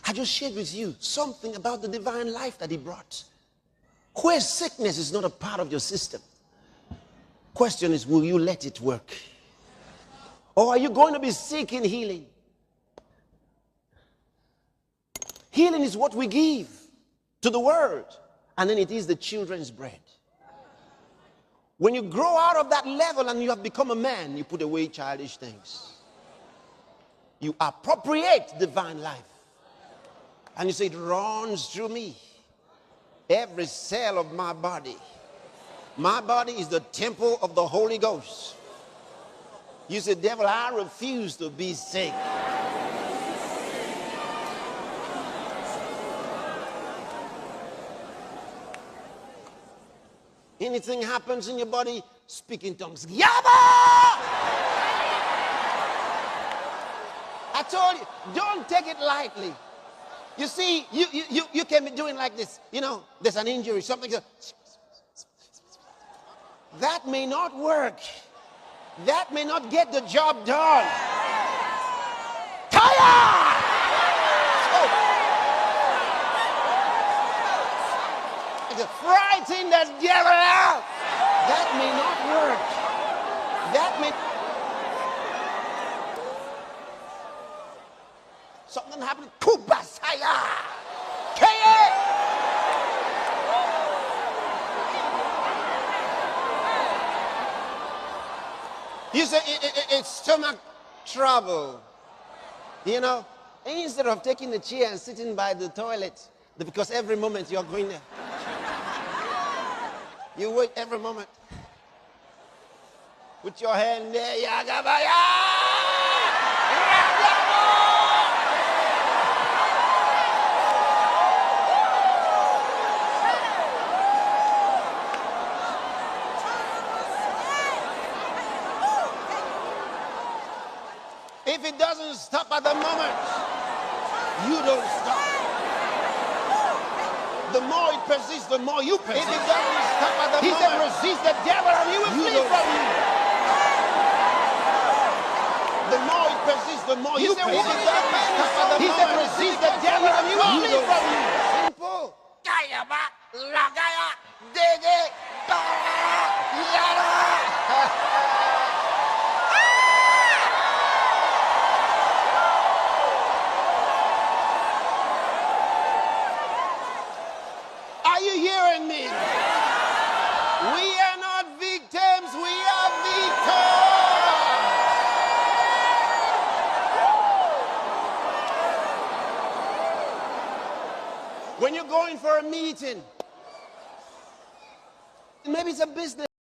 I just shared with you something about the divine life that he brought. Where sickness is not a part of your system. Question is, will you let it work? Or are you going to be seeking healing? Healing is what we give to the world, and then it is the children's bread. When you grow out of that level and you have become a man, you put away childish things. You appropriate divine life. And you say, it runs through me. Every cell of my body. My body is the temple of the Holy Ghost. You say, devil, I refuse to be sick. Anything happens in your body, speak in tongues. Yaba! I told you, don't take it lightly. You see, you can be doing like this. You know, there's an injury, something. That may not work. That may not get the job done. Fire! Frighten the devil out. That may not work. That may. Something happened. Kubasaya. Kaya. You say it's stomach trouble. You know, instead of taking the chair and sitting by the toilet, because every moment you're going there. You wait every moment. Put your hand there, Yagabaya! If it doesn't stop at the moment, you don't stop. The more it persists, the more you persist. If it doesn't stop at the moment, he said, resist the devil and he will flee from you. The more it persists, the more you persist. If it doesn't stop at the moment, he said, resist the devil and he will flee from you. Simple. Kayaba, lagaya, dege, yara. Are you hearing me? We are not victims, we are victors. When you're going for a meeting, maybe it's a business.